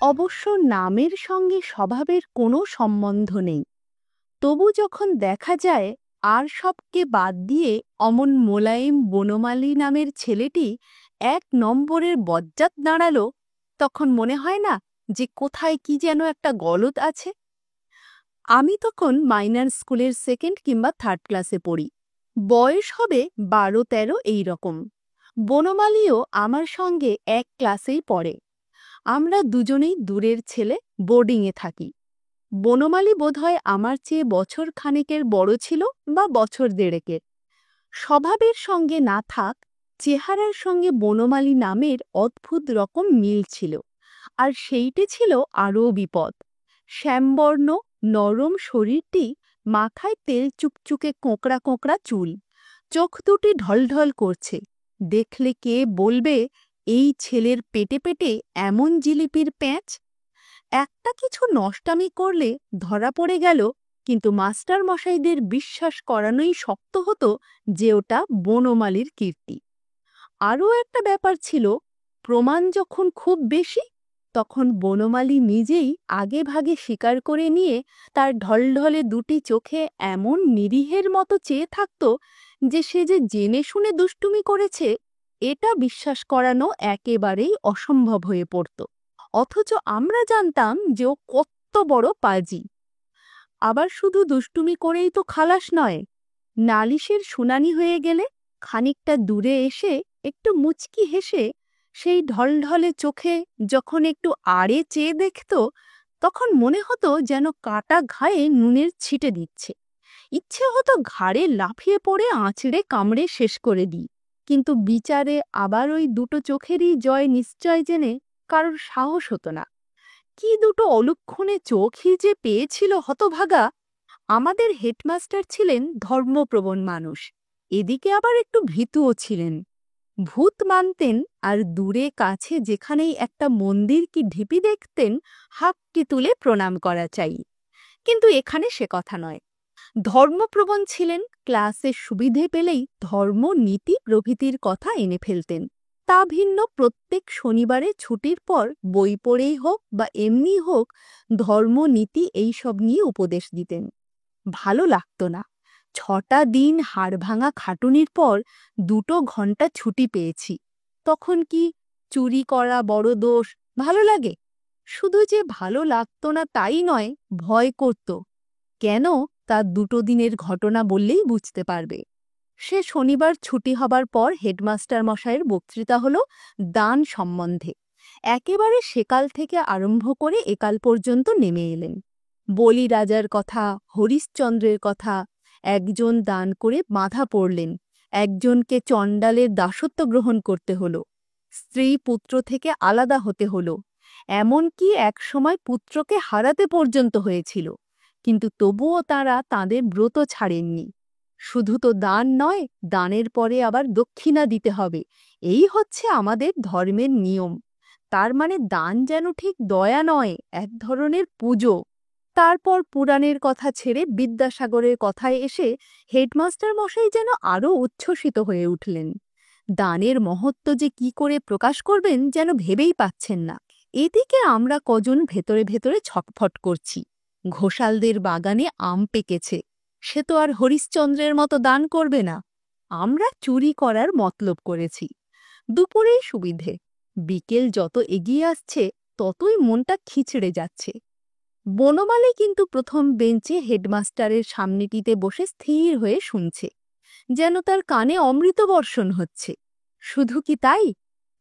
অবশ্য নামের সঙ্গে স্বভাবের কোনো সম্বন্ধ নেই। তবু যখন দেখা যায় আর সবকে বাদ দিয়ে অমন মোলায়েম বনমালী নামের ছেলেটি ১ নম্বরের বজ্জাত দাঁড়াল, তখন মনে হয় না যে কোথায় কি যেন একটা গলদ আছে। আমি তখন মাইনর স্কুলের 2nd কিংবা 3rd ক্লাসে পড়ি। বয়স হবে 12-13 এই রকম। বনমালীও আমার সঙ্গে এক ক্লাসেই পড়ে। আমরা দুজনেই দূরের ছেলে, বোর্ডিংয়ে থাকি। বনমালী বোধহয় আমার চেয়ে বছর খানেকের বড় ছিল বা বছর দেড়েকের। স্বভাবের সঙ্গে না থাক, চেহারার সঙ্গে বনমালী নামের অদ্ভুত রকম মিল ছিল, আর সেইটে ছিল আরও বিপদ। শ্যামবর্ণ নরম শরীরটি, মাথায় তেল চুকচুকে কোঁকড়া কোঁকড়া চুল, চোখ দুটি ঢলঢল করছে। দেখলে কে বলবে এই ছেলের পেটে পেটে এমন জিলিপির প্যাঁচ? একটা কিছু নষ্টামি করলে ধরা পড়ে গেল, কিন্তু মাস্টার মশাইদের বিশ্বাস করানোই শক্ত হতো যে ওটা বনমালীর কীর্তি। আরও একটা ব্যাপার ছিল, প্রমাণ যখন খুব বেশি, তখন বনমালী নিজেই আগে ভাগে স্বীকার করে নিয়ে তার ঢলঢলে দুটি চোখে এমন নিরীহের মতো চেয়ে থাকত যে সে যে জেনে শুনে দুষ্টুমি করেছে এটা বিশ্বাস করানো একেবারেই অসম্ভব হয়ে পড়ত। অথচ আমরা জানতাম যে ও কত বড় পাজি। আবার শুধু দুষ্টুমি করেই তো খালাস নয়। নালিশের শুনানি হয়ে গেলে খানিকটা দূরে এসে একটু মুচকি হেসে সেই ঢলঢলে চোখে যখন একটু আড়ে চেয়ে দেখত, তখন মনে হতো যেন কাটা ঘায়ে নুনের ছিটে দিচ্ছে। ইচ্ছে হতো ঘাড়ে লাফিয়ে পড়ে আঁচড়ে কামড়ে শেষ করে দিই, কিন্তু বিচারে আবার ওই দুটো চোখেরই জয় নিশ্চয় জেনে কারোর সাহস হতো না। কি দুটো অলক্ষণে চোখই যে পেয়েছিল হতভাগা! আমাদের হেডমাস্টার ছিলেন ধর্মপ্রবণ মানুষ, এদিকে আবার একটু ভীতুও ছিলেন। ভূত মানতেন, আর দূরে কাছে যেখানেই একটা মন্দির কি ঢিপি দেখতেন, হাতটি তুলে প্রণাম করা চাই। কিন্তু এখানে সে কথা নয়। ধর্মপ্রবণ ছিলেন, ক্লাসে সুবিধে পেলেই ধর্ম নীতি প্রভৃতির কথা এনে ফেলতেন। তা ভিন্ন প্রত্যেক শনিবারে ছুটির পর বই পড়েই হোক বা এমনি হোক ধর্ম নীতি এইসব নিয়ে উপদেশ দিতেন। ভালো লাগতো না। 6টা দিন হাড়ভাঙা খাটুনির পর 2 ঘন্টা ছুটি পেয়েছি। তখন কি চুরি করা বড় দোষ ভালো লাগে? শুধু যে ভালো লাগতো না তাই নয়, ভয় করত। কেন, তার 2 দিনের ঘটনা বললেই বুঝতে পারবে। সে শনিবার ছুটি হবার পর হেডমাস্টার মশাইয়ের বক্তৃতা হলো দান সম্বন্ধে। একেবারে সেকাল থেকে আরম্ভ করে একাল পর্যন্ত নেমে এলেন। বলি রাজার কথা, হরিশ্চন্দ্রের কথা। একজন দান করে বাঁধা পড়লেন, একজনকে চণ্ডালের দাসত্ব গ্রহণ করতে হলো, স্ত্রী পুত্র থেকে আলাদা হতে হলো, এমনকি একসময় পুত্রকে হারাতে পর্যন্ত হয়েছিল। কিন্তু তবুও তাঁরা তাঁদের ব্রত ছাড়েননি। শুধু তো দান নয়, দানের পরে আবার দক্ষিণা দিতে হবে, এই হচ্ছে আমাদের ধর্মের নিয়ম। তার মানে দান যেন ঠিক দয়া নয়, এক ধরনের পুজো। তারপর পুরাণের কথা ছেড়ে বিদ্যাসাগরের কথায় এসে হেডমাস্টার মশাই যেন আরও উচ্ছ্বসিত হয়ে উঠলেন। দানের মহত্ব যে কি করে প্রকাশ করবেন যেন ভেবেই পাচ্ছেন না। এদিকে আমরা কজন ভেতরে ভেতরে ছটফট করছি। ঘোষালদের বাগানে আম পেকেছে, সে তো আর হরিশ্চন্দ্রের মতো দান করবে না। আমরা চুরি করার মতলব করেছি। দুপুরেই সুবিধে, বিকেল যত এগিয়ে আসছে ততই মনটা খিচড়ে যাচ্ছে। বনমালী কিন্তু প্রথম বেঞ্চে হেডমাস্টারের সামনেটিতে বসে স্থির হয়ে শুনছে, যেন তার কানে অমৃত বর্ষণ হচ্ছে। শুধু কি তাই,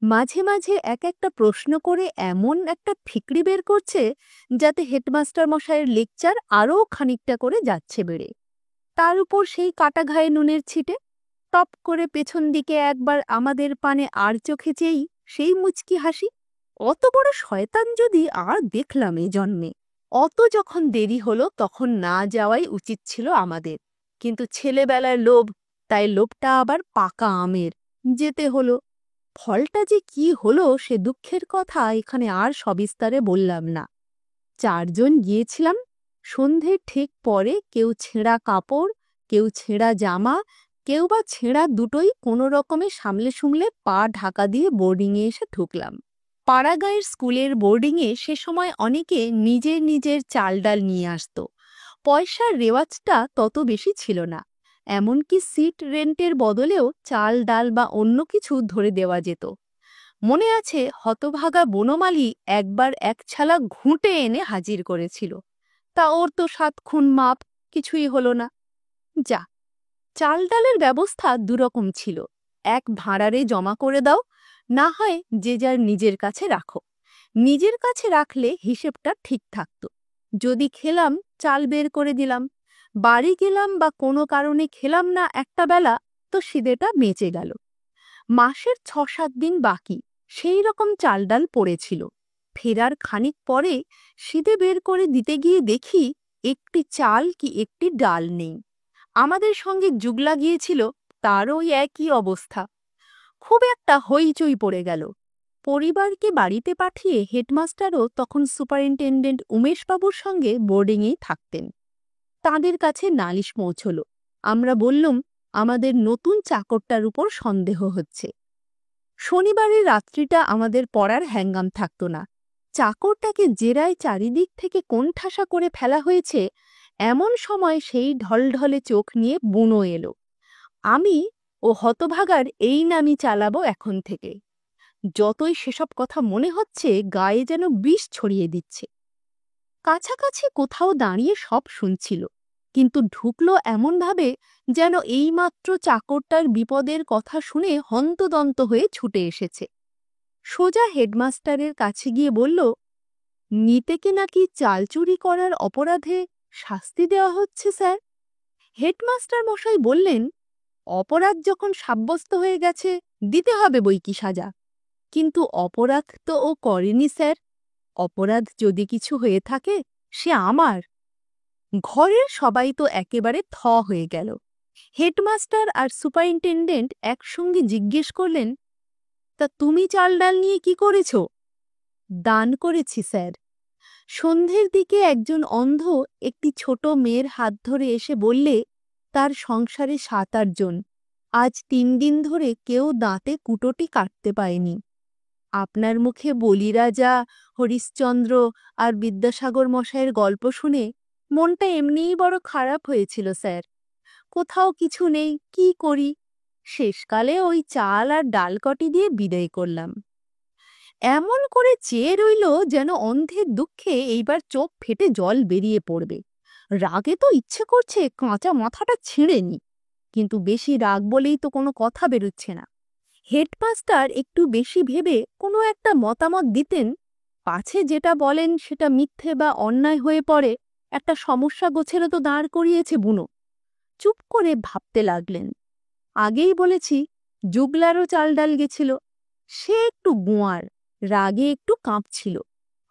মাঝে মাঝে এক একটা প্রশ্ন করে এমন একটা ঠিকরি বের করছে যাতে হেডমাস্টার মশাইয়ের লেকচার আরও খানিকটা করে যাচ্ছে বেড়ে। তার উপর সেই কাটা ঘায়ে নুনের ছিটে। টপ করে পেছন দিকে একবার আমাদের পানে আর চোখে চেয়েই সেই মুচকি হাসি। অত বড় শয়তান যদি আর দেখলাম এ জন্মে। অত যখন দেরি হলো তখন না যাওয়াই উচিত ছিল আমাদের, কিন্তু ছেলেবেলার লোভ, তাই লোভটা আবার পাকা আমের, যেতে হলো। ফলটা যে কি হলো সে দুঃখের কথা এখানে আর সবিস্তারে বললাম না। 4 জন গিয়েছিলাম। সন্ধ্যের ঠিক পরে কেউ ছেঁড়া কাপড়, কেউ ছেঁড়া জামা, কেউ বা ছেঁড়া দুটোই কোনো রকমে সামলে সুমলে পা ঢাকা দিয়ে বোর্ডিংয়ে এসে ঢুকলাম। পাড়াগাঁয়ের স্কুলের বোর্ডিংয়ে সে সময় অনেকে নিজের নিজের চাল ডাল নিয়ে আসত। পয়সার রেওয়াজটা তত বেশি ছিল না, এমনকি সিট রেন্টের বদলেও চাল ডাল বা অন্য কিছু ধরে দেওয়া যেত। মনে আছে হতভাগা বনমালী একবার এক ছালা ঘুঁটে এনে হাজির করেছিল। তা ওর তো 7 খুন মাপ, কিছুই হলো না। যা, চাল ডালের ব্যবস্থা দুরকম ছিল, এক ভাঁড়ারে জমা করে দাও, না হয় যে যার নিজের কাছে রাখো। নিজের কাছে রাখলে হিসেবটা ঠিক থাকত। যদি খেলাম, চাল বের করে দিলাম, বাড়ি গেলাম বা কোনো কারণে খেলাম না একটা বেলা, তো সিদেটা বেঁচে গেল। মাসের 6-7 দিন বাকি সেই রকম চাল ডাল পড়েছিল। ফেরার খানিক পরে সিদে বের করে দিতে গিয়ে দেখি একটি চাল কি একটি ডাল নেই। আমাদের সঙ্গে জুগলা গিয়েছিল, তারও ওই একই অবস্থা। খুব একটা হইচই পড়ে গেল। পরিবারকে বাড়িতে পাঠিয়ে হেডমাস্টারও তখন সুপারিনটেন্ডেন্ট উমেশবাবুর সঙ্গে বোর্ডিংয়েই থাকতেন। তাঁদের কাছে নালিশ পৌঁছল। আমরা বললুম আমাদের নতুন চাকরটার উপর সন্দেহ হচ্ছে। শনিবারের রাত্রিটা আমাদের পড়ার হ্যাঙ্গাম থাকত না। চাকরটাকে জেরায় চারিদিক থেকে কোণঠাসা করে ফেলা হয়েছে, এমন সময় সেই ঢলঢলে চোখ নিয়ে বুনো এলো। আমি ও হতভাগার এই নামই চালাবো এখন থেকে। যতই সেসব কথা মনে হচ্ছে গায়ে যেন বিষ ছড়িয়ে দিচ্ছে। কাছাকাছি কোথাও দাঁড়িয়ে সব শুনছিল, কিন্তু ঢুকলো এমনভাবে যেন এইমাত্র চাকরটার বিপদের কথা শুনে হন্তদন্ত হয়ে ছুটে এসেছে। সোজা হেডমাস্টারের কাছে গিয়ে বলল, নিতেকে নাকি চাল চুরি করার অপরাধে শাস্তি দেওয়া হচ্ছে স্যার। হেডমাস্টার মশাই বললেন, অপরাধ যখন সাব্যস্ত হয়ে গেছে দিতে হবে বই কি সাজা। কিন্তু অপরাধ তো ও করেনি স্যার। অপরাধ যদি কিছু হয়ে থাকে সে আমার। ঘরের সবাই তো একেবারে থ হয়ে গেল। হেডমাস্টার আর সুপারিনটেন্ডেন্ট একসঙ্গে জিজ্ঞেস করলেন, তা তুমি চাল ডাল নিয়ে কি করেছ? দান করেছি স্যার। সন্ধ্যের দিকে একজন অন্ধ একটি ছোট মেয়ের হাত ধরে এসে বললে, তার সংসারে 7-8 জন, আজ 3 দিন ধরে কেউ দাঁতে কুটোটি কাটতে পায়নি। আপনার মুখে বলিরাজা, হরিশ্চন্দ্র আর বিদ্যাসাগর মশাইয়ের গল্প শুনে মনটা এমনিই বড় খারাপ হয়েছিল স্যার। কোথাও কিছু নেই, কি করি? শেষকালে ওই চাল আর ডাল কটি দিয়ে বিদায় করলাম। এমন করে চেয়ে রইল যেন অন্ধের দুঃখে এইবার চোখ ফেটে জল বেরিয়ে পড়বে। রাগে তো ইচ্ছে করছে কাঁচা মাথাটা ছিঁড়ে নি, কিন্তু বেশি রাগ বলেই তো কোনো কথা বেরোচ্ছে না। হেডমাস্টার একটু বেশি ভেবে কোনো একটা মতামত দিতেন, পাছে যেটা বলেন সেটা মিথ্যে বা অন্যায় হয়ে পড়ে, একটা সমস্যা গোছেরও তো দাঁড় করিয়েছে বুনো। চুপ করে ভাবতে লাগলেন। আগেই বলেছি জুগলারও চাল ডাল গেছিল। সে একটু গোঁয়ার, রাগে একটু কাঁপছিল।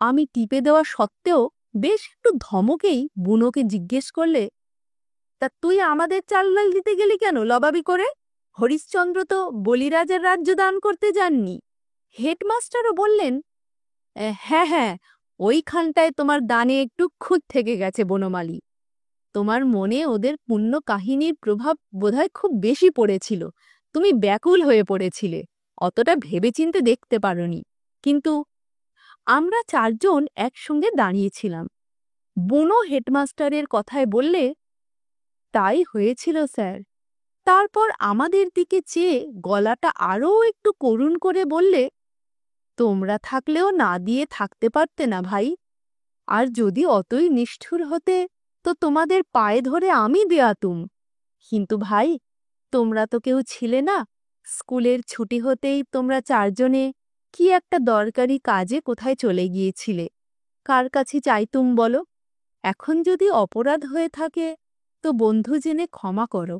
আমি টিপে দেওয়া সত্ত্বেও বেশ একটু ধমকেই বুনোকে জিজ্ঞেস করলে, তা তুই আমাদের চাল ডাল দিতে গেলি কেন লবাবি করে? হরিশ্চন্দ্র তো বলিরাজের রাজ্য দান করতে যাননি। হেডমাস্টারও বললেন, হ্যাঁ হ্যাঁ, ওইখানটায় তোমার দানে একটু খুঁত থেকে গেছে বনমালী। তোমার মনে ওদের পুণ্য কাহিনীর প্রভাব বোধহয় খুব বেশি পড়েছিল। তুমি ব্যাকুল হয়ে পড়েছিলে, অতটা ভেবেচিন্তে দেখতে পারোনি। কিন্তু আমরা 4 জন একসঙ্গে দাঁড়িয়েছিলাম। বুনো হেডমাস্টারের কথায় বললে, তাই হয়েছিল স্যার। তারপর আমাদের দিকে চেয়ে গলাটা আরও একটু করুণ করে বললে, তোমরা থাকলেও না দিয়ে থাকতে পারতে না ভাই। আর যদি অতই নিষ্ঠুর হতে তো তোমাদের পায়ে ধরে আমি দেয়াতুম। কিন্তু ভাই, তোমরা তো কেউ ছিলে না। স্কুলের ছুটি হতেই তোমরা 4 জনে কি একটা দরকারি কাজে কোথায় চলে গিয়েছিলে। কার কাছে চাইতুম বলো? এখন যদি অপরাধ হয়ে থাকে তো বন্ধু জেনে ক্ষমা করো।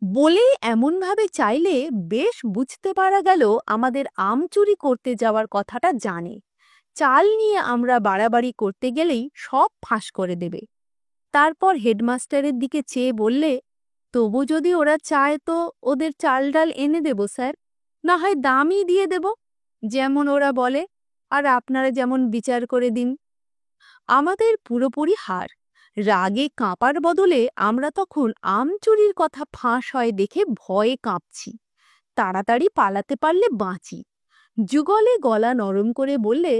বলেই এমনভাবে চাইলে বেশ বুঝতে পারা গেল আমাদের আম চুরি করতে যাওয়ার কথাটা জানে। চাল নিয়ে আমরা বাড়াবাড়ি করতে গেলেই সব ফাঁস করে দেবে। তারপর হেডমাস্টারের দিকে চেয়ে বললে, তবু যদি ওরা চায় তো ওদের চাল ডাল এনে দেব স্যার, না হয় দামই দিয়ে দেব, যেমন ওরা বলে, আর আপনারা যেমন বিচার করে দিন। আমাদের পুরোপুরি হার। রাগে কাঁপার বদলে আমরা তখন আম চুরির কথা ফাঁস হয় দেখে ভয়ে কাঁপছি। তাড়াতাড়ি পালাতে পারলে বাঁচি, যুগলে গলা নরম করে বললে,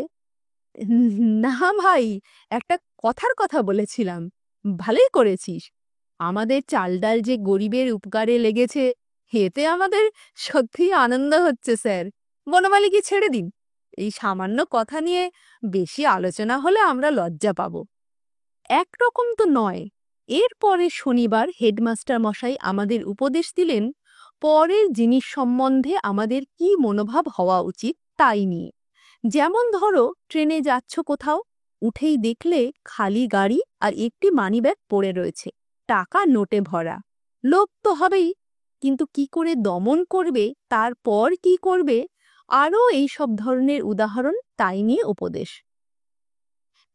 না ভাই, একটা কথার কথা বলেছিলাম। ভালোই করেছিস। আমাদের চাল ডাল যে গরিবের উপকারে লেগেছে, এতে আমাদের সত্যিই আনন্দ হচ্ছে স্যার। বনমালীকে ছেড়ে দিন। এই সামান্য কথা নিয়ে বেশি আলোচনা হলে আমরা লজ্জা পাব। একরকম তো নয়। এরপরে শনিবার হেডমাস্টার মশাই আমাদের উপদেশ দিলেন পরের জিনিস সম্বন্ধে আমাদের কি মনোভাব হওয়া উচিত তাই নিয়ে। যেমন ধরো, ট্রেনে যাচ্ছ কোথাও, উঠেই দেখলে খালি গাড়ি আর একটি মানিব্যাগ পড়ে রয়েছে, টাকা নোটে ভরা। লোভ তো হবেই, কিন্তু কি করে দমন করবে, তারপর কি করবে, আরও এইসব ধরনের উদাহরণ, তাই নিয়ে উপদেশ।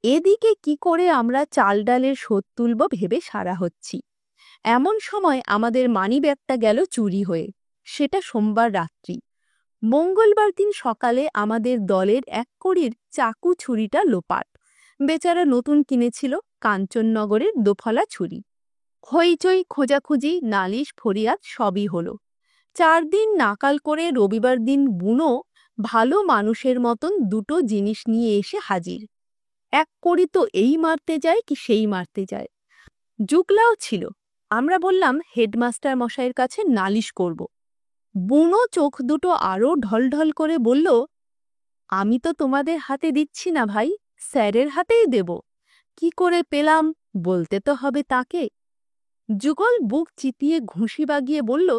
এদিকে কি করে আমরা চাল ডালের শোধ তুলব ভেবে সারা হচ্ছি। এমন সময় আমাদের মানিব্যাগটা গেল চুরি হয়ে। সেটা সোমবার রাত্রি। মঙ্গলবার দিন সকালে আমাদের দলের এক কড়ির চাকু ছুরিটা লোপাট। বেচারা নতুন কিনেছিল, কাঞ্চননগরের দোফলা ছুরি। হইচই, খোঁজাখুঁজি, নালিশ, ফরিয়াদ সবই হলো। 4 দিন নাকাল করে রবিবার দিন বুনো ভালো মানুষের মতন দুটো জিনিস নিয়ে এসে হাজির। এক কড়ি তো এই মারতে যায় কি সেই মারতে যায়। জুকলাও ছিল। আমরা বললাম হেডমাস্টার মশাইয়ের কাছে নালিশ করব। বুনো চোখ দুটো আরও ঢলঢল করে বলল, আমি তো তোমাদের হাতে দিচ্ছি না ভাই, স্যারের হাতেই দেব। কি করে পেলাম বলতে তো হবে তাকে। যুগল বুক চিতিয়ে ঘুষি বাগিয়ে বলল,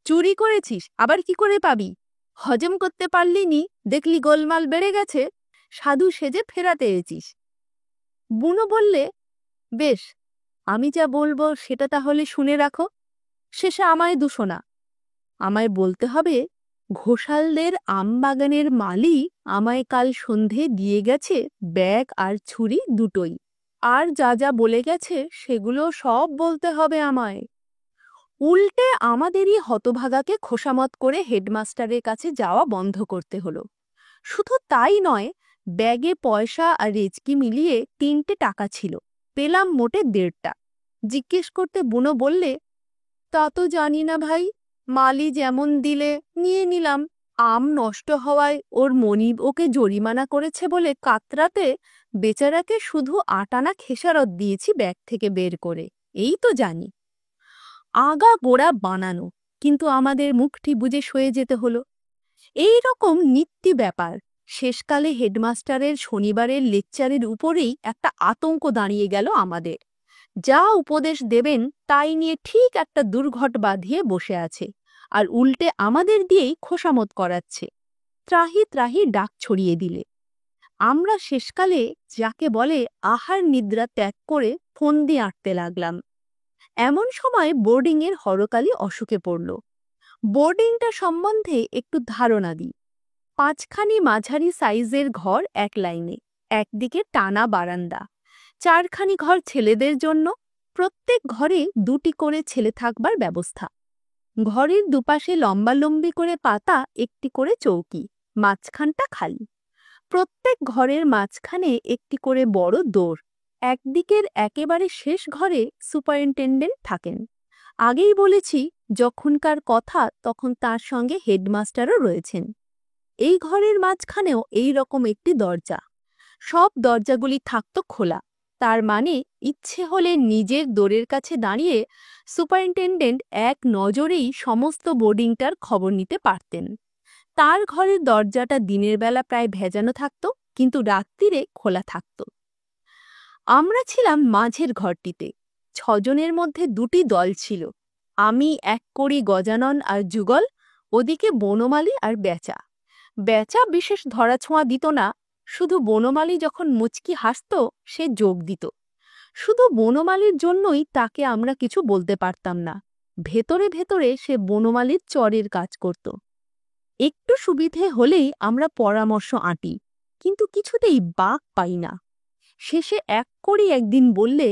চুরি করেছিস, আবার কি করে পাবি? হজম করতে পারলি নি, দেখলি গোলমাল বেড়ে গেছে, সাধু সেজে ফেরাতে এসেছিস। বুনো বললে, বেশ, আমি যা বলবো সেটা তাহলে শুনে রাখো। শেষে আমায় দুশো না, আমায় বলতে হবে ঘোষালদের আমবাগানের মালি আমায় কাল সন্ধে দিয়ে গেছে ব্যাগ আর ছুরি দুটোই। আর যা যা বলে গেছে সেগুলো সব বলতে হবে আমায়। উল্টে আমাদেরই হতভাগাকে খোসামত করে হেডমাস্টারের কাছে যাওয়া বন্ধ করতে হলো। শুধু তাই নয়, ব্যাগে পয়সা আর রেচকি মিলিয়ে 3টে টাকা ছিল, পেলাম মোটে 1.5টা। জিজ্ঞেস করতে বুনো বললে, তা তো জানি না ভাই, মালি যেমন দিলে নিয়ে নিলাম। আম নষ্ট হওয়ায় ওর মনিব ওকে জরিমানা করেছে বলে কাতরাতে বেচারাকে শুধু 8 আনা খেসারত দিয়েছি ব্যাগ থেকে বের করে, এই তো জানি। আগা গোড়া বানানো, কিন্তু আমাদের মুখটি বুঝে সয়ে যেতে হলো। এই রকম নিত্যি ব্যাপার। শেষকালে হেডমাস্টারের শনিবারের লেকচারের উপরেই একটা আতঙ্ক দাঁড়িয়ে গেল আমাদের। যা উপদেশ দেবেন তাই নিয়ে ঠিক একটা দুর্ঘট বাঁধিয়ে বসে আছে, আর উল্টে আমাদের দিয়েই খোসামত করাচ্ছে। ত্রাহি ত্রাহি ডাক ছড়িয়ে দিলে। আমরা শেষকালে যাকে বলে আহার নিদ্রা ত্যাগ করে ফন্দি আঁটতে লাগলাম। এমন সময় বোর্ডিংয়ের হরকালি অসুখে পড়ল। বোর্ডিংটা সম্বন্ধে একটু ধারণা দিই। 5খানি মাঝারি সাইজের ঘর এক লাইনে, একদিকে টানা বারান্দা। 4খানি ঘর ছেলেদের জন্য, প্রত্যেক ঘরে 2টি করে ছেলে থাকবার ব্যবস্থা। ঘরের দুপাশে লম্বালম্বি করে পাতা একটি করে চৌকি, মাঝখানটা খালি। প্রত্যেক ঘরের মাঝখানে একটি করে বড় দোর। একদিকের একেবারে শেষ ঘরে সুপারিনটেন্ডেন্ট থাকেন। আগেই বলেছি, যখনকার কথা তখন তার সঙ্গে হেডমাস্টারও রয়েছেন। এই ঘরের মাঝখানেও এই রকম একটি দরজা। সব দরজাগুলি থাকত খোলা। তার মানে ইচ্ছে হলে নিজের দোরের কাছে দাঁড়িয়ে সুপারিনটেন্ডেন্ট এক নজরেই সমস্ত বোর্ডিংটার খবর নিতে পারতেন। তার ঘরের দরজাটা দিনের বেলা প্রায় ভেজানো থাকত, কিন্তু রাত্রিরে খোলা থাকত। আমরা ছিলাম মাঝের ঘরটিতে। 6 জনের মধ্যে 2টি দল ছিল। আমি, এক কড়ি গজানন আর যুগল, ওদিকে বনমালী আর বেচা। বেচা বিশেষ ধরাছোঁয়া দিত না, শুধু বনমালী যখন মুচকি হাসত সে যোগ দিত। শুধু বনমালীর জন্যই তাকে আমরা কিছু বলতে পারতাম না। ভেতরে ভেতরে সে বনমালীর চরের কাজ করত। একটু সুবিধে হলেই আমরা পরামর্শ আঁটি, কিন্তু কিছুতেই বাক পাই না। শেষে এক করি একদিন বললে,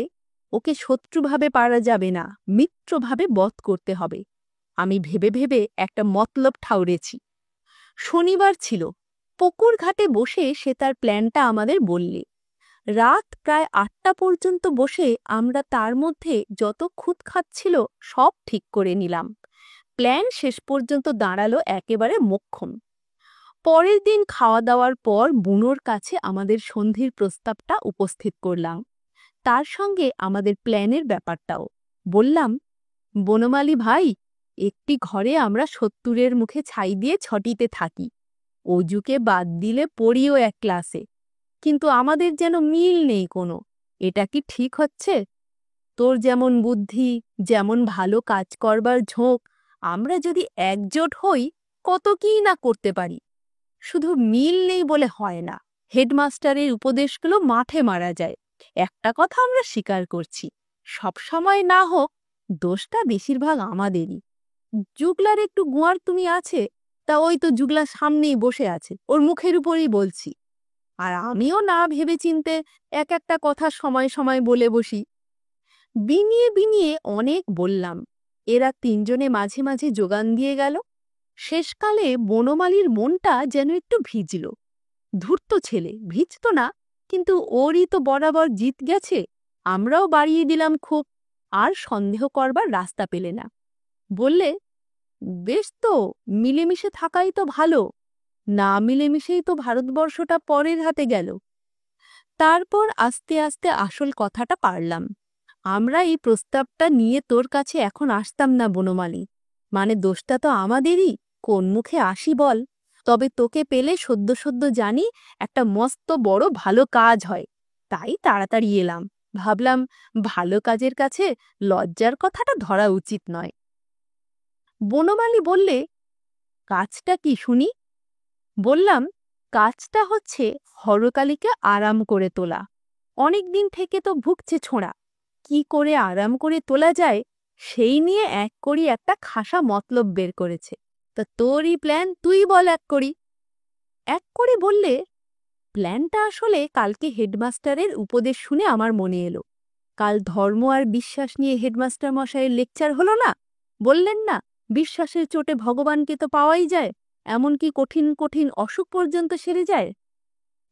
ওকে শত্রুভাবে পারা যাবে না, মিত্রভাবে বধ করতে হবে। আমি ভেবে ভেবে একটা মতলব ঠাউরেছি। শনিবার ছিল। পুকুর ঘাটে বসে সে তার প্ল্যানটা আমাদের বললে। রাত প্রায় 8টা পর্যন্ত বসে আমরা তার মধ্যে যত খুঁত খাচ্ছিল সব ঠিক করে নিলাম। প্ল্যান শেষ পর্যন্ত দাঁড়ালো একেবারে মোক্ষম। পরের দিন খাওয়া দাওয়ার পর বুনোর কাছে আমাদের সন্ধির প্রস্তাবটা উপস্থিত করলাম, তার সঙ্গে আমাদের প্ল্যানের ব্যাপারটাও। বললাম, বনমালী ভাই, একটি ঘরে আমরা ৭০-এর মুখে ছাই দিয়ে ছটিতে থাকি, অজুকে বাদ দিলে পড়িও এক ক্লাসে, কিন্তু আমাদের যেন মিল নেই কোনো। এটা কি ঠিক হচ্ছে? তোর যেমন বুদ্ধি, যেমন ভালো কাজ করবার ঝোঁক, আমরা যদি একজোট হই কত কী না করতে পারি। শুধু মিল নেই বলে হয় না, হেডমাস্টারের উপদেশগুলো মাঠে মারা যায়। একটা কথা আমরা স্বীকার করছি, সব সময় না হোক, দোষটা বেশিরভাগ আমাদেরই। জুগলার একটু গুয়ার তুমি আছে, তা ওই তো জুগলা সামনেই বসে আছে, ওর মুখের উপরেই বলছি। আর আমিও না ভেবে চিনতে এক একটা কথা সময় সময় বলে বসি। বিনিয়ে বিনিয়ে অনেক বললাম, এরা তিনজনে মাঝে মাঝে যোগান দিয়ে গেল। শেষকালে বনমালীর মনটা যেন একটু ভিজল। ধূর্ত ছেলে, ভিজত না, কিন্তু ওরই তো বরাবর জিত গেছে। আমরাও বাড়িয়ে দিলাম খুব, আর সন্দেহ করবার রাস্তা পেলে না। বললে, বেশ তো, মিলেমিশে থাকাই তো ভালো, না মিলেমিশেই তো ভারতবর্ষটা পরের হাতে গেল। তারপর আস্তে আস্তে আসল কথাটা পারলাম। আমরা এই প্রস্তাবটা নিয়ে তোর কাছে এখন আসতাম না বনমালী, মানে দোষটা তো আমাদেরই, কোন মুখে আসি বল। তবে তোকে পেলে সদ্য সদ্য জানি একটা মস্ত বড় ভালো কাজ হয়, তাই তাড়াতাড়ি এলাম। ভাবলাম ভালো কাজের কাছে লজ্জার কথাটা ধরা উচিত নয়। বনমালী বললে, কাজটা কি শুনি? বললাম, কাজটা হচ্ছে হরকালীকে আরাম করে তোলা। অনেক দিন থেকে তো ভুগছে ছোঁড়া, কি করে আরাম করে তোলা যায় সেই নিয়ে এক করি একটা খাসা মতলব বের করেছে। তা তোরই প্ল্যান, তুই বল এক করি। এক করে বললে, প্ল্যানটা আসলে কালকে হেডমাস্টারের উপদেশ শুনে আমার মনে এলো। কাল ধর্ম আর বিশ্বাস নিয়ে হেডমাস্টার মশাইয়ের লেকচার হলো না? বললেন না, বিশ্বাসের চোটে ভগবানকে তো পাওয়াই যায়, এমনকি কঠিন কঠিন অসুখ পর্যন্ত সেরে যায়।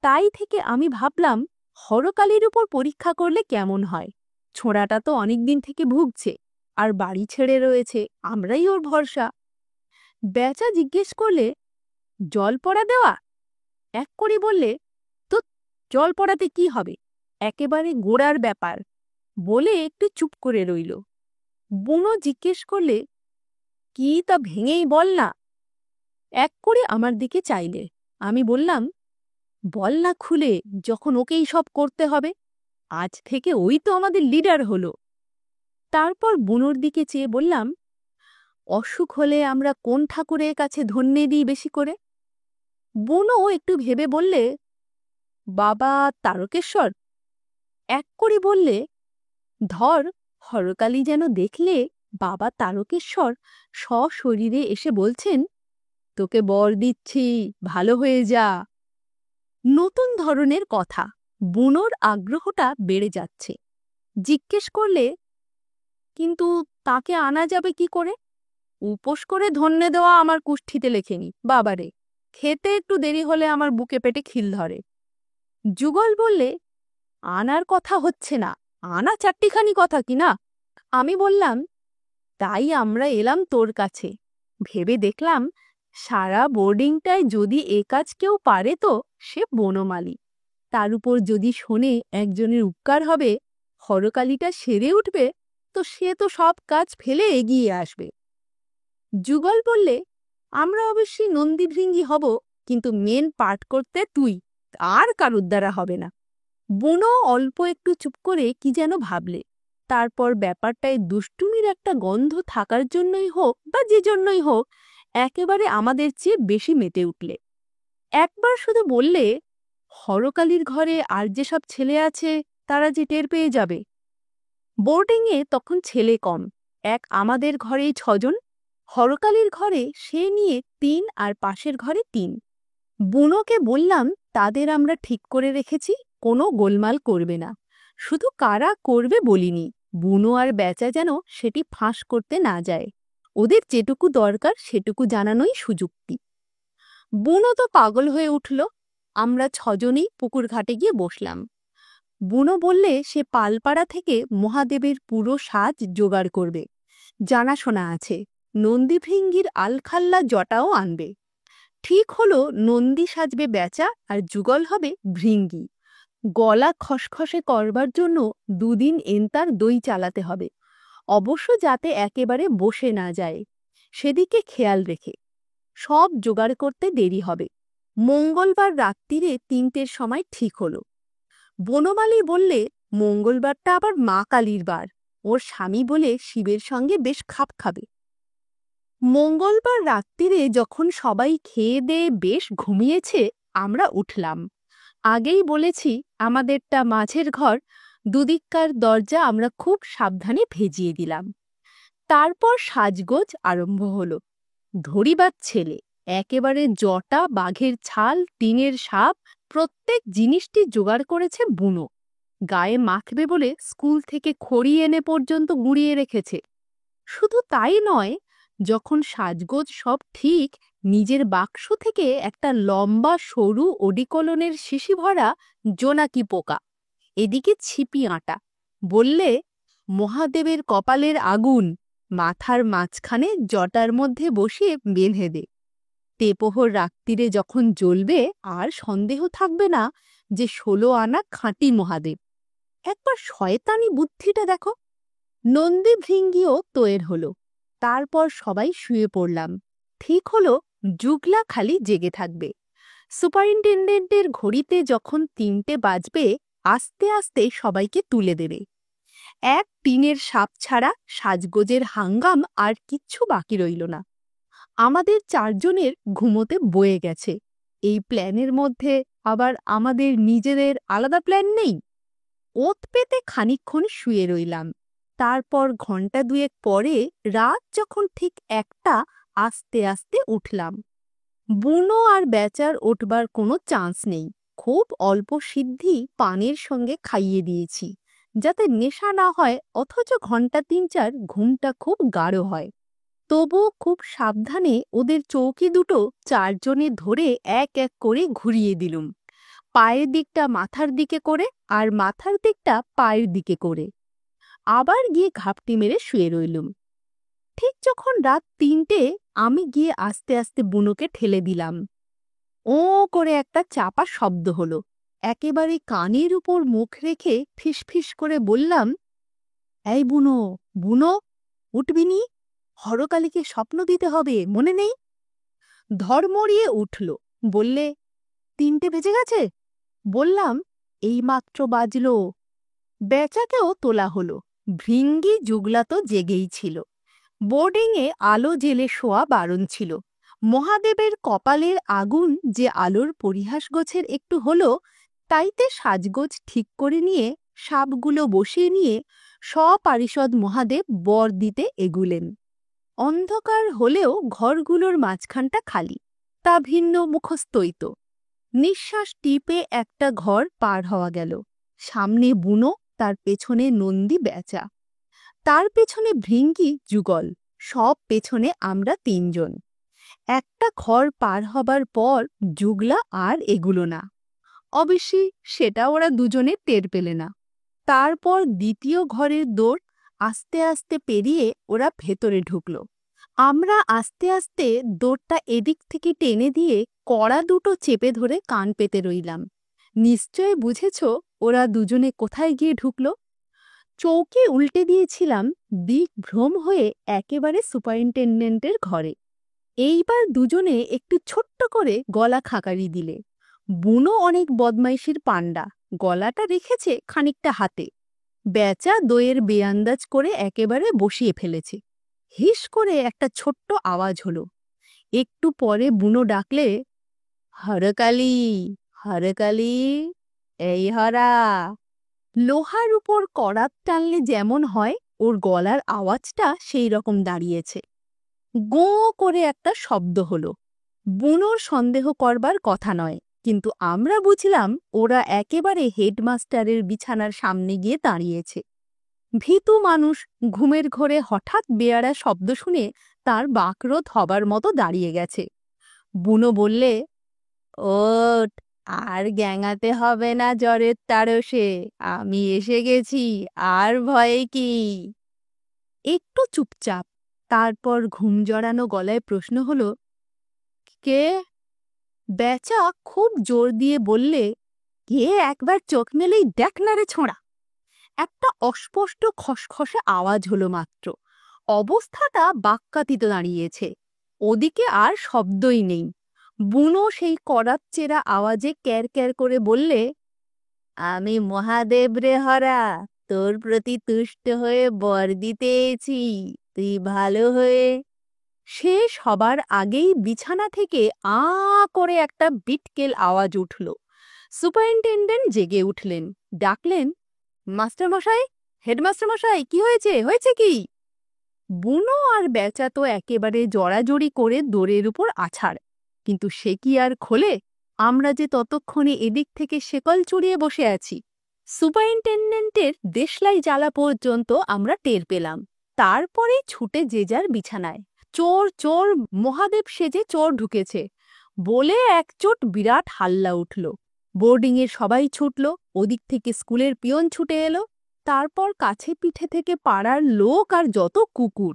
তাই থেকে আমি ভাবলাম, হরকালীর উপর পরীক্ষা করলে কেমন হয়। ছোঁড়াটা তো অনেকদিন থেকে ভুগছে, আর বাড়ি ছেড়ে রয়েছে, আমরাই ওর ভরসা। বেচা জিজ্ঞেস করলে, জল পড়া দেওয়া? এক করে বললে, তো জল পড়াতে কি হবে, একেবারে গোড়ার ব্যাপার। বলে একটু চুপ করে রইল। বুনো জিজ্ঞেস করলে, কি তা ভেঙেই বল না। এক করে আমার দিকে চাইলে। আমি বললাম, বল না খুলে, যখন ওকেই সব করতে হবে। আজ থেকে ওই তো আমাদের লিডার হলো। তারপর বুনোর দিকে চেয়ে বললাম, অসুখ হলে আমরা কোন ঠাকুরের কাছে ধন্যে দিই বেশি করে? বুনো একটু ভেবে বললে, বাবা তারকেশ্বর। এক করে বললে, ধর, হরকালী যেন দেখলে বাবা তারকেশ্বর সশরীরে এসে বলছেন, তোকে বর দিচ্ছি, ভালো হয়ে যা। নতুন ধরনের কথা। বুনোর আগ্রহটা বেড়ে যাচ্ছে। জিজ্ঞেস করলে, কিন্তু তাকে আনা যাবে কি করে? উপোস করে ধন্যে দেওয়া আমার কুষ্ঠিতে লেখেনি, বাবারে, খেতে একটু দেরি হলে আমার বুকে পেটে খিল ধরে। যুগল বললে, আনার কথা হচ্ছে না, আনা চারটিখানি কথা কি না। আমি বললাম, তাই আমরা এলাম তোর কাছে। ভেবে দেখলাম, সারা বোর্ডিংটায় যদি এ কাজ কেউ পারে তো সে বনমালী। তার উপর যদি শোনে একজনের উপকার হবে, হরকালীটা সেরে উঠবে, তো সে তো সব কাজ ফেলে এগিয়ে আসবে। যুগল বললে, আমরা অবশ্যই নন্দীভৃঙ্গি হব, কিন্তু মেন পার্ট করতে তুই, আর কারুর দ্বারা হবে না। বুনো অল্প একটু চুপ করে কি যেন ভাবলে। তারপর ব্যাপারটায় দুষ্টুমির একটা গন্ধ থাকার জন্যই হোক বা যে জন্যই হোক, একেবারে আমাদের চেয়ে বেশি মেতে উঠলে। একবার শুধু বললে, হরকালীর ঘরে আর যেসব ছেলে আছে তারা যে টের পেয়ে যাবে। বোর্ডিংয়ে তখন ছেলে কম, এক আমাদের ঘরেই ৬ জন, হরকালীর ঘরে সে নিয়ে ৩ আর পাশের ঘরে ৩। বুনোকে বললাম, তাদের আমরা ঠিক করে রেখেছি, কোনো গোলমাল করবে না। শুধু কারা করবে বলিনি, বুনো আর বেচা যেন সেটি ফাঁস করতে না যায়। ওদের যেটুকু দরকার সেটুকু জানানোই সুযুক্তি। বুনো তো পাগল হয়ে উঠল। আমরা ৬ জনই পুকুর ঘাটে গিয়ে বসলাম। বুনো বললে সে পালপাড়া থেকে মহাদেবের পুরো সাজ জোগাড় করবে, জানাশোনা আছে। নন্দীভৃঙ্গির আলখাল্লা জটাও আনবে। ঠিক হলো নন্দী সাজবে বেচা আর যুগল হবে ভৃঙ্গি। গলা খসখসে করবার জন্য 2 দিন এন্তার দই চালাতে হবে, অবশ্য যাতে একেবারে বসে না যায় সেদিকে খেয়াল রেখে। সব জোগাড় করতে দেরি হবে। মঙ্গলবার রাত্রিরে 3টের সময় ঠিক হলো। বনমালী বললে মঙ্গলবারটা আবার মা কালীর বার, ওর স্বামী বলে শিবের সঙ্গে বেশ খাপ খাবে। মঙ্গলবার রাত্রিরে যখন সবাই খেয়ে দেয়ে বেশ ঘুমিয়েছে, আমরা উঠলাম। আগেই বলেছি আমাদেরটা মাঝের ঘর, দুদিককার দরজা আমরা খুব সাবধানে ভেজিয়ে দিলাম। তারপর সাজগোজ আরম্ভ হলো। ধরিবার ছেলে একেবারে জটা, বাঘের ছাল, টিনের সাপ, প্রত্যেক জিনিসটি জোগাড় করেছে বুনো। গায়ে মাখবে বলে স্কুল থেকে খড়ি এনে পর্যন্ত গুঁড়িয়ে রেখেছে। শুধু তাই নয়, যখন সাজগোজ সব ঠিক, নিজের বাক্স থেকে একটা লম্বা সরু ওডিকলনের শিশি ভরা জোনাকি পোকা, এদিকে ছিপি আটা, বললে মহাদেবের কপালের আগুন মাথার মাঝখানে জটার মধ্যে বসিয়ে বেঁধে দে। তেপোহর রাত্রিরে যখন জ্বলবে আর সন্দেহ থাকবে না যে 16 আনা খাঁটি মহাদেব। একবার শয়তানি বুদ্ধিটা দেখো। নন্দী ভৃঙ্গিও তৈর হলো। তারপর সবাই শুয়ে পড়লাম। ঠিক হলো যুগলা খালি জেগে থাকবে। সুপারিনটেন্ডেন্টের ঘড়িতে যখন 3টে বাজবে, আস্তে আস্তে সবাইকে তুলে দেবে। এক টিনের সাপ ছাড়া সাজগোজের হাঙ্গাম আর কিচ্ছু বাকি রইল না। আমাদের 4 জনের ঘুমোতে বয়ে গেছে। এই প্ল্যানের মধ্যে আবার আমাদের নিজেদের আলাদা প্ল্যান নেই। ওত পেতে খানিকক্ষণ শুয়ে রইলাম। তারপর ঘণ্টা 2 পরে রাত যখন ঠিক 1টা, আস্তে আস্তে উঠলাম। বুনো আর বেচার উঠবার কোনো চান্স নেই। খুব অল্প সিদ্ধি পানের সঙ্গে খাইয়ে দিয়েছি, যাতে নেশা না হয়, অথচ ঘণ্টা 3-4 ঘুমটা খুব গাঢ় হয়। তবুও খুব সাবধানে ওদের চৌকি দুটো 4 জনে ধরে এক এক করে ঘুরিয়ে দিলুম। পায়ের দিকটা মাথার দিকে করে আর মাথার দিকটা পায়ের দিকে করে। আবার গিয়ে ঘাপটি মেরে শুয়ে রইলুম। ঠিক যখন রাত 3টে, আমি গিয়ে আস্তে আস্তে বুনোকে ঠেলে দিলাম। ও করে একটা চাপা শব্দ হলো। একেবারে কানের উপর মুখ রেখে ফিসফিস করে বললাম, এই বুনো, বুনো, উঠবিনি? হরকালীকে স্বপ্ন দিতে হবে, মনে নেই? ধর্মড়িয়ে উঠল, বললে 3টে বেজে গেছে? বললাম এইমাত্র বাজল। বেচাকেও তোলা হলো। ভৃঙ্গি যুগলা তো জেগেই ছিল। বোর্ডিংয়ে আলো জেলে শোয়া বারণ ছিল। মহাদেবের কপালের আগুন যে আলোর পরিহাস গোছের একটু হলো, তাইতে সাজগোজ ঠিক করে নিয়ে সাপগুলো বসিয়ে নিয়ে সপারিষদ মহাদেব বর দিতে এগুলেন। অন্ধকার হলেও ঘরগুলোর মাঝখানটা খালি, তা ভিন্ন মুখস্থইত। নিঃশ্বাস টিপে একটা ঘর পার হওয়া গেল। সামনে বুনো, তার পেছনে নন্দী বেচা, তার পেছনে ভৃঙ্গি যুগল, সব পেছনে আমরা 3 জন। একটা ঘর পার হবার পর যুগলা আর এগুলো না। অবশ্যই সেটা ওরা 2 জনে টের পেলে না। তারপর দ্বিতীয় ঘরের দৌড় আস্তে আস্তে পেরিয়ে ওরা ভেতরে ঢুকলো। আমরা আস্তে আস্তে দৌড়টা এদিক থেকে টেনে দিয়ে কড়া দুটো চেপে ধরে কান পেতে রইলাম। নিশ্চয় বুঝেছ ওরা 2 জনে কোথায় গিয়ে ঢুকলো। চৌকি উল্টে দিয়েছিলাম, দিক ভ্রম হয়ে একেবারে সুপারিনটেন্ডেন্টের ঘরে। এইবার 2 জনে একটু ছোট্ট করে গলা খাকারি দিলে। বুনো অনেক বদমাইশির পাণ্ডা, গলাটা রেখেছে খানিকটা হাতে। বেচা দইয়ের বেআন্দাজ করে একেবারে বসিয়ে ফেলেছে। হিস করে একটা ছোট্ট আওয়াজ হলো। একটু পরে বুনো ডাকলে, হরকালী, হরকালী, এই হরা। লোহার উপর করাত টানলে যেমন হয়, ওর গলার আওয়াজটা সেই রকম দাঁড়িয়েছে। গো করে একটা শব্দ হলো। বুনোর সন্দেহ করবার কথা নয়, কিন্তু আমরা বুঝলাম ওরা একেবারে হেডমাস্টারের বিছানার সামনে গিয়ে দাঁড়িয়েছে। ভীতু মানুষ ঘুমের ঘোরে হঠাৎ বেয়ারা শব্দ শুনে তার বাকরোধ হবার মতো দাঁড়িয়ে গেছে। বুনো বললে, ওঠ, আর গ্যাঙাতে হবে না জ্বরের তারসে, আমি এসে গেছি, আর ভয়ে কি? একটু চুপচাপ। তারপর ঘুম জড়ানো গলায় প্রশ্ন হলো, কে? বেচা খুব জোর দিয়ে বললে, কে একবার চোখ মেলেই দেখ না রে ছোঁড়া। একটা অস্পষ্ট খসখসে আওয়াজ হলো মাত্র। অবস্থাটা বাক্যাতীত দাঁড়িয়েছে। ওদিকে আর শব্দই নেই। বুনো সেই করাতচেরা আওয়াজে ক্যার ক্যার করে বললে, আমি মহাদেব রে হরা, তোর প্রতি তুষ্ট হয়ে বর দিতে এছি, তুই ভালো হয়ে। শেষ হবার আগেই বিছানা থেকে আ করে একটা বিটকেল আওয়াজ উঠল। সুপারিনটেনডেন্ট জেগে উঠলেন, ডাকলেন, মাস্টার মশাই, হেডমাস্টার মশাই, কি হয়েছে, হয়েছে কি? বুনো আর বেচা তো একেবারে জড়াজড়ি করে দোরের উপর আছাড়। কিন্তু সে কি আর খোলে? আমরা যে ততক্ষণে এদিক থেকে শেকল চড়িয়ে বসে আছি। সুপারিনটেনডেন্টের দেশলাই জ্বালা পর্যন্ত আমরা টের পেলাম। তারপরেই ছুটে যে যার বিছানায়। চোর চোর, মহাদেব সেজে চোর ঢুকেছে বলে একচোট বিরাট হাল্লা উঠল। বোর্ডিংয়ের সবাই ছুটল, ওদিক থেকে স্কুলের পিয়ন ছুটে এলো, তারপর কাছে পিঠে থেকে পাড়ার লোক আর যত কুকুর।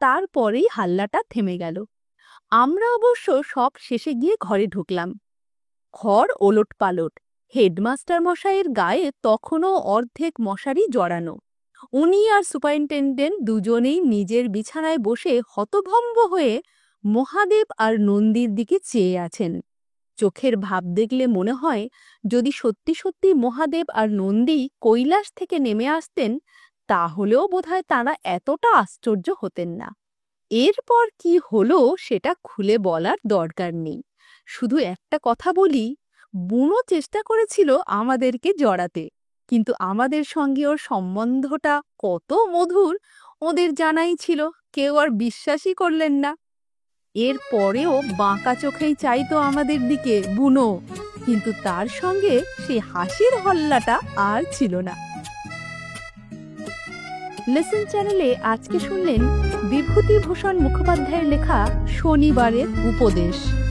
তারপরেই হাল্লাটা থেমে গেল। আমরা অবশ্য সব শেষে গিয়ে ঘরে ঢুকলাম। ঘর ওলট পালট। হেডমাস্টার মশাইয়ের গায়ে তখনও অর্ধেক মশারি জড়ানো। উনি আর সুপারিনটেনডেন্ট দুজনেই নিজের বিছানায় বসে হতভম্ব হয়ে মহাদেব আর নন্দীর দিকে চেয়ে আছেন। চোখের ভাব দেখলে মনে হয় যদি সত্যি সত্যি মহাদেব আর নন্দী কৈলাস থেকে নেমে আসতেন, তাহলেও বোধহয় তাঁরা এতটা আশ্চর্য হতেন না। এরপর কি হলো সেটা খুলে বলার দরকার নেই। শুধু একটা কথা বলি, বুনো চেষ্টা করেছিল আমাদেরকে জড়াতে, কিন্তু আমাদের সঙ্গে ওর সম্বন্ধটা কত মধুর ওদের জানাই ছিল, কেউ আর বিশ্বাসই করলেন না। এর পরেও বাঁকা চোখেই চাইতো আমাদের দিকে বুনো, কিন্তু তার সঙ্গে সেই হাসির হল্লাটা আর ছিল না। লেসন চ্যানেলে আজকে শুনলেন বিভূতিভূষণ মুখোপাধ্যায়ের লেখা শনিবারের উপদেশ।